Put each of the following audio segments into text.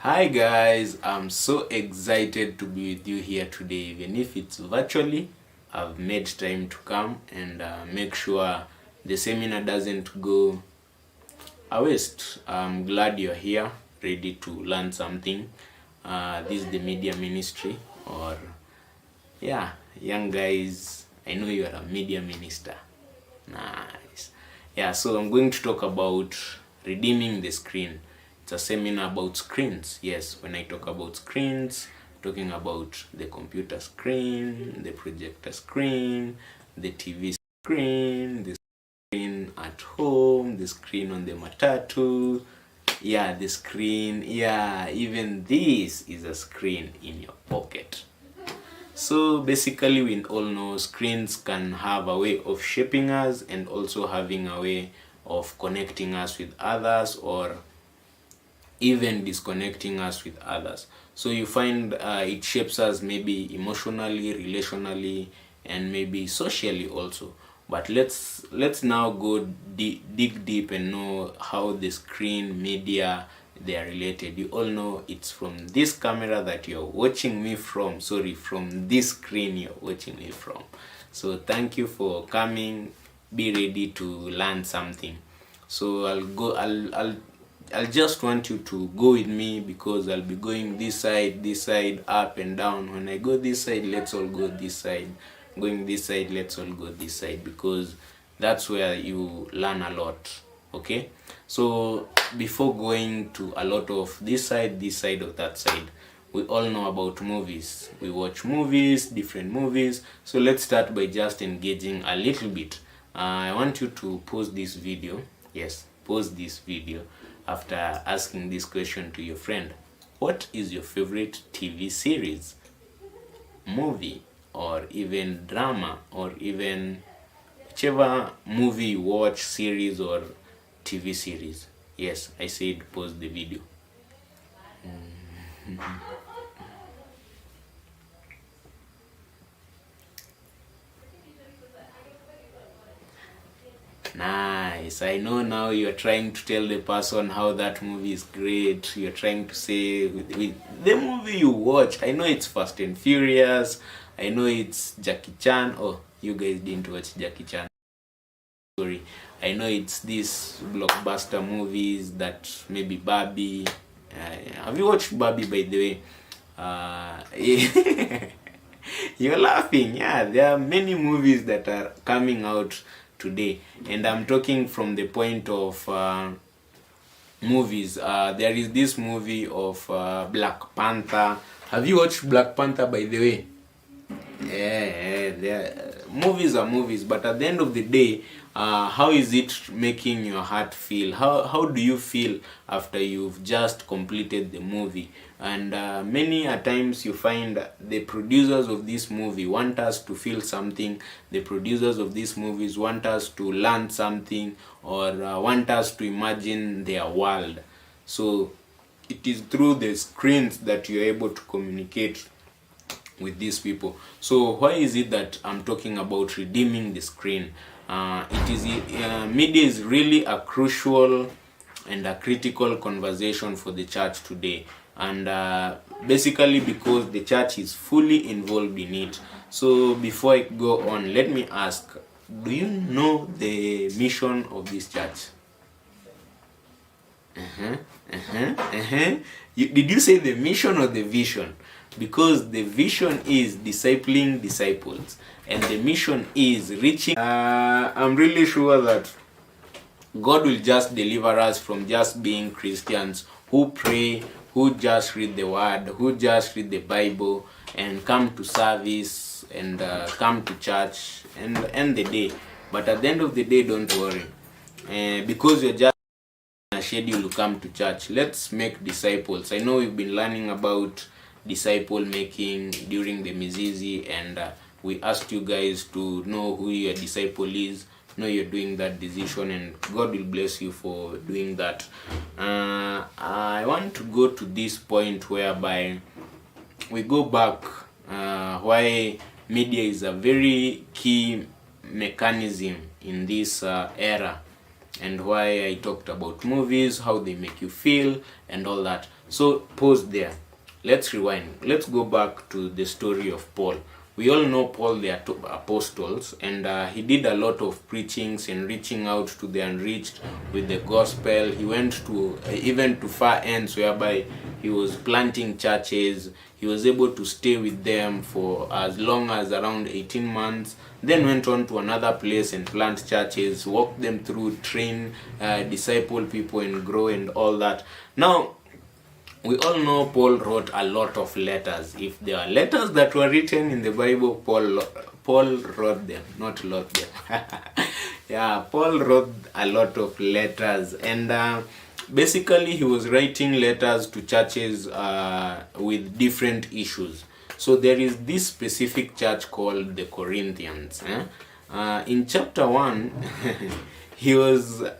Hi guys, I'm so excited to be with you here today. Even if it's virtually, I've made time to come and make sure the seminar doesn't go a waste. I'm glad you're here, ready to learn something. This is the media ministry, or yeah, young guys, I know you're a media minister. Nice. Yeah, so I'm going to talk about redeeming the screen. It's a seminar about screens. Yes, when I talk about screens, I'm talking about the computer screen, the projector screen, the TV screen, the screen at home, the screen on the matatu. Yeah, the screen. Yeah, even this is a screen in your pocket. So basically, we all know screens can have a way of shaping us and also having a way of connecting us with others, or even disconnecting us with others. So you find it shapes us maybe emotionally, relationally, and maybe socially also. But let's now go dig deep and know how the screen media, they are related. You all know it's from this camera that you're watching me from. Sorry, from this screen you're watching me from. So thank you for coming. Be ready to learn something. So I'll just want you to go with me, because I'll be going this side, up and down. When I go this side, let's all go this side. Going this side, let's all go this side, because that's where you learn a lot. Okay, so before going to a lot of this side or that side, we all know about movies. We watch movies, different movies. So let's start by just engaging a little bit. I want you to pause this video. Yes, pause this video after asking this question to your friend. What is your favorite TV series, movie, or even drama, or even whichever movie you watch, series, or TV series? Yes, I said pause the video. Nice. I know now you're trying to tell the person how that movie is great. You're trying to say with the movie you watch. I know it's Fast and Furious. I know it's Jackie Chan. Oh, you guys didn't watch Jackie Chan. Sorry. I know it's these blockbuster movies that maybe Barbie. Have you watched Barbie, by the way? You're laughing. Yeah, there are many movies that are coming out today, and I'm talking from the point of movies. There is this movie of Black Panther. Have you watched Black Panther, by the way? Movies are movies, but at the end of the day, how is it making your heart feel? How do you feel after you've just completed the movie? And many a times you find the producers of this movie want us to feel something. The producers of these movies want us to learn something, or want us to imagine their world. So it is through the screens that you're able to communicate with these people. So why is it that I'm talking about redeeming the screen? Media is really a crucial and a critical conversation for the church today, and basically because the church is fully involved in it. So before I go on, let me ask, do you know the mission of this church? Did you say the mission or the vision? Because the vision is discipling disciples, and the mission is reaching. I'm really sure that God will just deliver us from just being Christians who pray, who just read the word, who just read the Bible and come to service and come to church and end the day. But at the end of the day, don't worry, because you're just a schedule to come to church. Let's make disciples. I know we've been learning about disciple making during the Mizizi, and we asked you guys to know who your disciple is. Know you're doing that decision, and God will bless you for doing that. I want to go to this point whereby we go back why media is a very key mechanism in this era. and why I talked about movies, how they make you feel, and all that. So pause there. Let's rewind. Let's go back to the story of Paul. We all know Paul, the apostles, and he did a lot of preachings and reaching out to the unreached with the gospel. He went to even to far ends whereby he was planting churches. He was able to stay with them for as long as around 18 months. Then went on to another place and plant churches, walk them through, train, disciple people and grow and all that. Now, we all know Paul wrote a lot of letters. If there are letters that were written in the Bible, Paul wrote them, not wrote them. Yeah, Paul wrote a lot of letters, and basically he was writing letters to churches with different issues. So there is this specific church called the Corinthians. In chapter 1, he wrote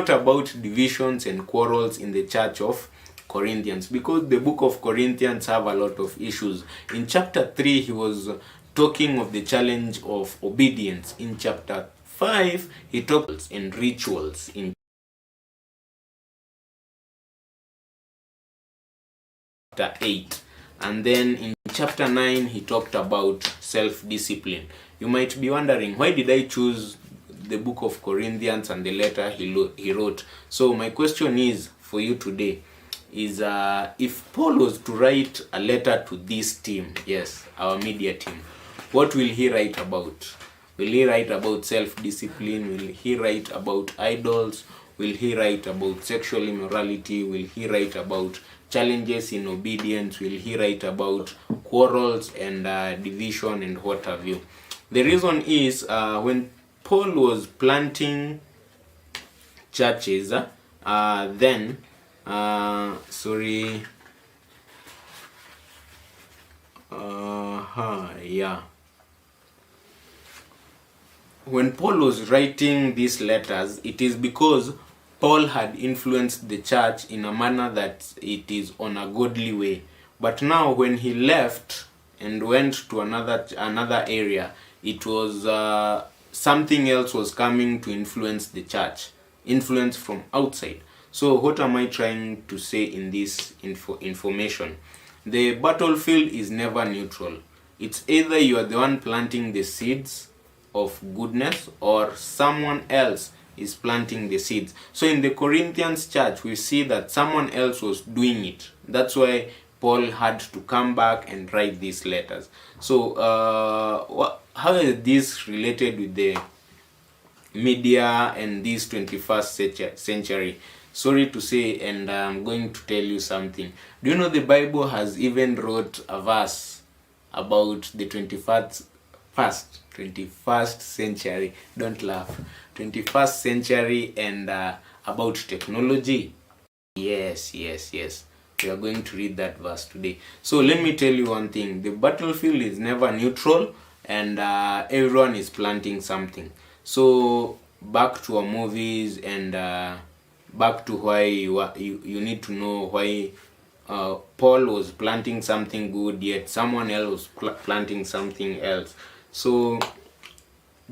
about divisions and quarrels in the church of Corinthians, because the book of Corinthians have a lot of issues. In chapter 3, he was talking of the challenge of obedience. In chapter 5, he talks in rituals. In chapter 8, and then in chapter 9, he talked about self-discipline. You might be wondering, why did I choose the book of Corinthians and the letter he wrote? So my question is for you today is, if Paul was to write a letter to this team, yes, our media team, what will he write about? Will he write about self-discipline? Will he write about idols? Will he write about sexual immorality? Will he write about challenges in obedience? Will he write about quarrels and division and what have you? The reason is, when Paul was planting churches, when Paul was writing these letters, it is because Paul had influenced the church in a manner that it is on a godly way. But now when he left and went to another area, it was something else was coming to influence the church, influence from outside. So what am I trying to say in this information? The battlefield is never neutral. It's either you are the one planting the seeds of goodness or someone else is planting the seeds. So in the Corinthians church, we see that someone else was doing it. That's why Paul had to come back and write these letters. So how is this related with the media and this 21st century? Sorry to say, and I'm going to tell you something. Do you know the Bible has even wrote a verse about the 21st century? Don't laugh. 21st century and about technology. Yes. We are going to read that verse today. So let me tell you one thing. The battlefield is never neutral, and everyone is planting something. So back to our movies, and back to why you need to know why Paul was planting something good, yet someone else was planting something else. So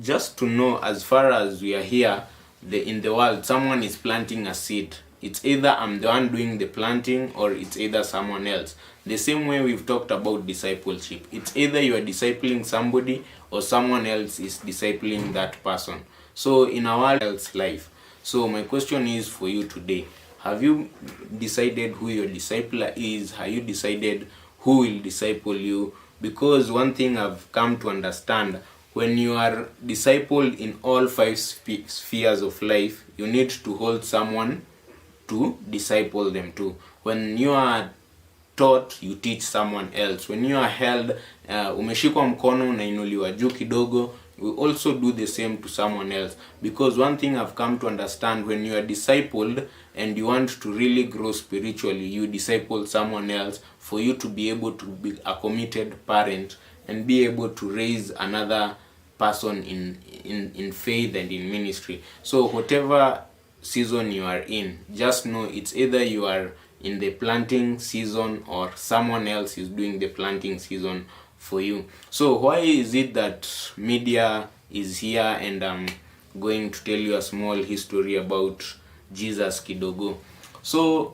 just to know, as far as we are here in the world, someone is planting a seed. It's either I'm the one doing the planting, or it's either someone else. The same way we've talked about discipleship. It's either you are discipling somebody or someone else is discipling that person. So in our else life. So my question is for you today. Have you decided who your discipler is? Have you decided who will disciple you? Because one thing I've come to understand, when you are discipled in all 5 spheres of life, you need to hold someone to disciple them too. When you are taught, you teach someone else. When you are held, umeshikwa mkono unainuliwa juu kidogo, we also do the same to someone else. Because one thing I've come to understand, when you are discipled and you want to really grow spiritually, you disciple someone else for you to be able to be a committed parent and be able to raise another person in faith and in ministry. So whatever season you are in, just know it's either you are in the planting season or someone else is doing the planting season for you. So why is it that media is here and going to tell you a small history about Jesus kidogo. So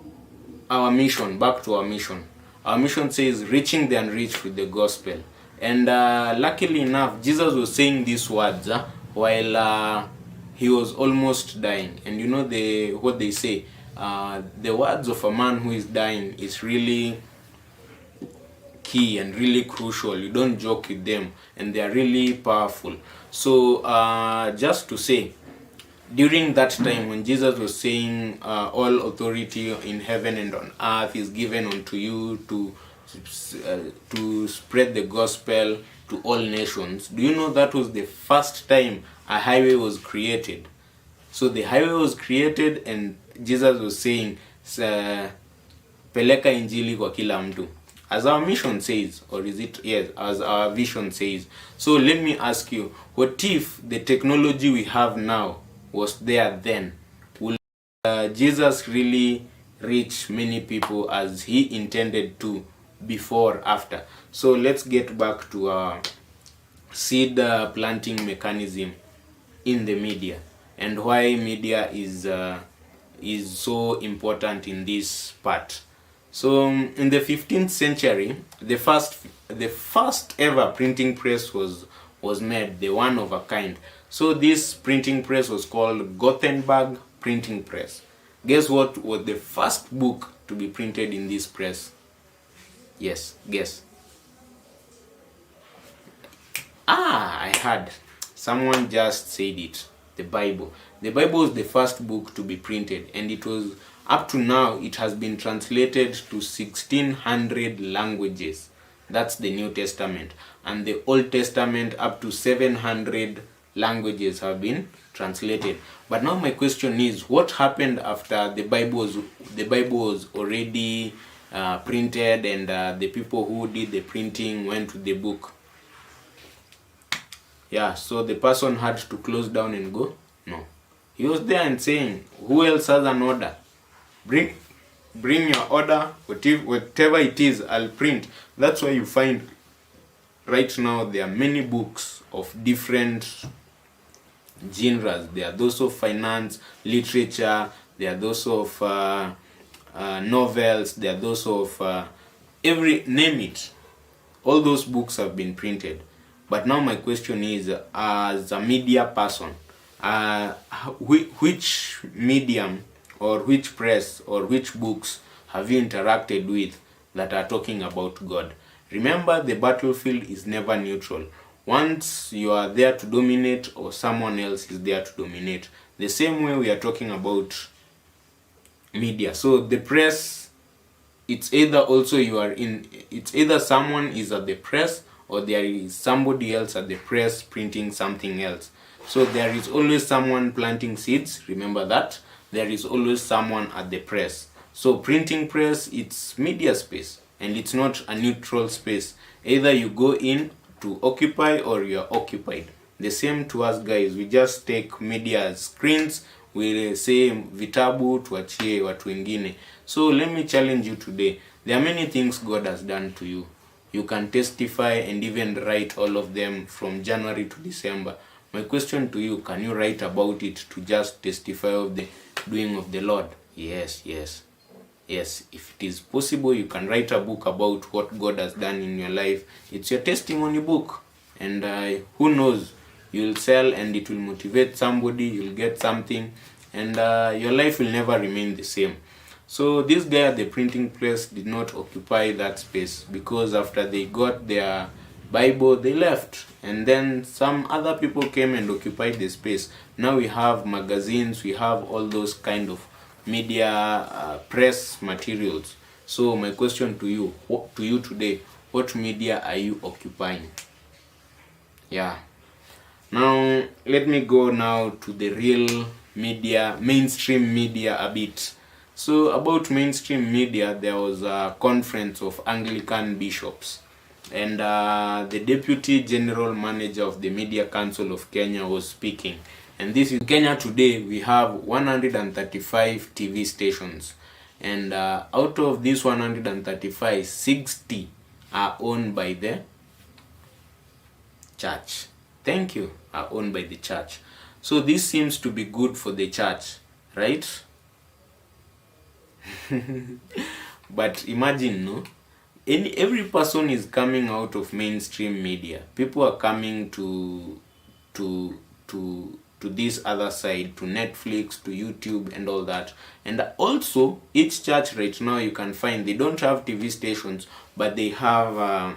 our mission, back to our mission. Our mission says reaching the unreached with the gospel. And luckily enough, Jesus was saying these words while he was almost dying. And you know what they say, the words of a man who is dying is really key and really crucial. You don't joke with them, and they are really powerful. So just to say, during that time when Jesus was saying all authority in heaven and on earth is given unto you to spread the gospel to all nations, do you know that was the first time a highway was created? So the highway was created, and Jesus was saying peleka injili kwa kila mtu, as our mission says, or is it, yes, as our vision says. So let me ask you, what if the technology we have now was there then? Will Jesus really reach many people as he intended to before, after? So let's get back to seed planting mechanism in the media, and why media is so important in this part. So in the 15th century, the first ever printing press was made, the one of a kind. So this printing press was called Gothenburg Printing Press. Guess what was the first book to be printed in this press? Yes, guess. I heard someone just said it. The Bible. The Bible is the first book to be printed, and it was, up to now, it has been translated to 1600 languages. That's the New Testament. And the Old Testament, up to 700 languages have been translated. But now my question is, what happened after the Bible was already printed, and the people who did the printing went to the book? Yeah, so the person had to close down and go? No. He was there and saying, who else has an order? Bring your order, whatever it is, I'll print. That's why you find right now there are many books of different genres. There are those of finance, literature, there are those of novels, there are those of name it. All those books have been printed. But now my question is, as a media person, which medium or which press or which books have you interacted with that are talking about God? Remember, the battlefield is never neutral. Once you are there to dominate, or someone else is there to dominate. The same way we are talking about media. So the press, it's either someone is at the press, or there is somebody else at the press printing something else. So there is always someone planting seeds, remember that. There is always someone at the press. So printing press, it's media space, and it's not a neutral space. Either you go in to occupy, or you are occupied. The same to us guys, we just take media as screens, we say vitabu tuachie watu wengine. So let me challenge you today. There are many things God has done to you. You can testify and even write all of them from January to December. My question to you, can you write about it to just testify of the doing of the Lord? Yes. If it is possible, you can write a book about what God has done in your life. It's your testimony book. And who knows, you'll sell and it will motivate somebody, you'll get something, and your life will never remain the same. So this guy at the printing press did not occupy that space, because after they got their Bible, they left, and then some other people came and occupied the space. Now we have magazines, we have all those kind of media press materials. So my question to you today, what media are you occupying? Yeah. Now let me go now to the real media, mainstream media a bit. So about mainstream media, there was a conference of Anglican bishops, and the Deputy General Manager of the Media Council of Kenya was speaking. And this is Kenya today. We have 135 TV stations, and out of these 135, 60 are owned by the church. Thank you. Are owned by the church. So this seems to be good for the church, right? But imagine, no, every person is coming out of mainstream media. People are coming to this other side, to Netflix, to YouTube and all that. And also each church right now, you can find they don't have TV stations, but they have a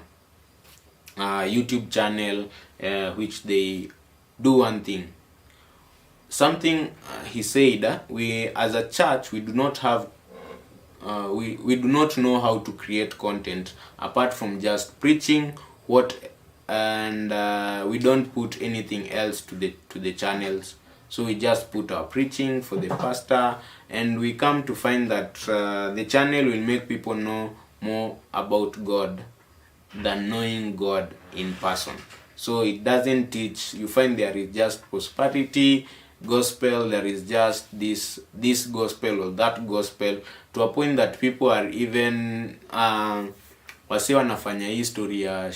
YouTube channel, which they do one thing. Something he said, we as a church, we do not have we do not know how to create content apart from just preaching and we don't put anything else to the channels. So we just put our preaching for the pastor, and we come to find that the channel will make people know more about God than knowing God in person. So it doesn't teach. You find there is just prosperity gospel, there is just this gospel or that gospel, to a point that people are even wasi wanafanya history ya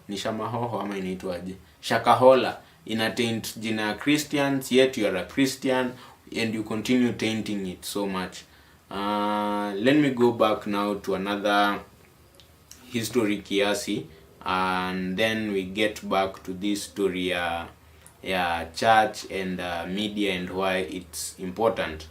ni shamahoho ama inaitwaje, shakahola, ina taint jina ya Christians, yet you are a Christian and you continue tainting it so much. Let me go back now to another history kiasi, and then we get back to this story church and media and why it's important.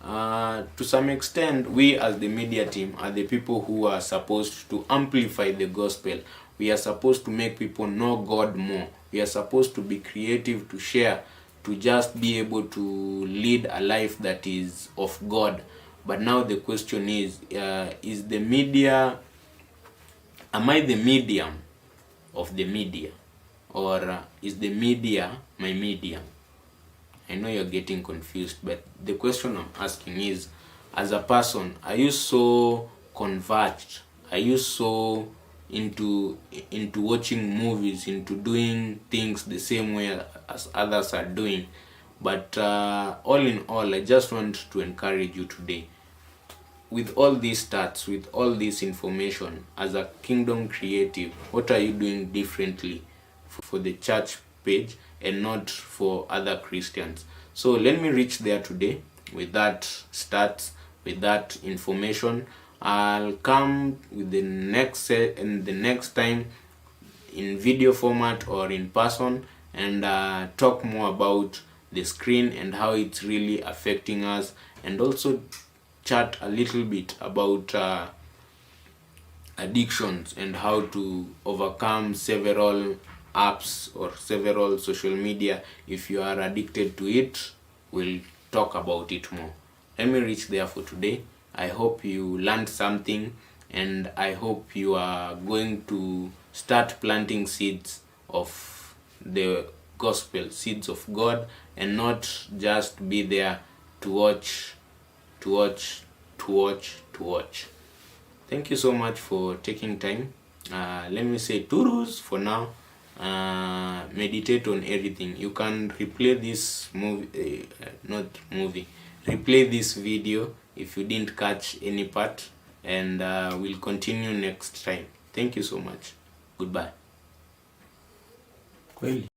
To some extent, we as the media team are the people who are supposed to amplify the gospel. We are supposed to make people know God more. We are supposed to be creative, to share, to just be able to lead a life that is of God. But now the question is the media, am I the medium of the media? Or is the media my medium? I know you're getting confused, but the question I'm asking is, as a person, are you so converged? Are you so into watching movies, into doing things the same way as others are doing? But all in all, I just want to encourage you today. With all these stats, with all this information, as a kingdom creative, what are you doing differently for the church page and not for other Christians? So let me reach there today with that stats, with that information. I'll come with the next time in video format or in person, and talk more about the screen and how it's really affecting us, and also chat a little bit about addictions and how to overcome several apps or several social media. If you are addicted to it, we'll talk about it more. Let me reach there for today. I hope you learned something, and I hope you are going to start planting seeds of the gospel, seeds of God, and not just be there to watch. Thank you so much for taking time. Let me say turus for now. Meditate on everything. You can replay this replay this video if you didn't catch any part, and we'll continue next time. Thank you so much. Goodbye. Kweli.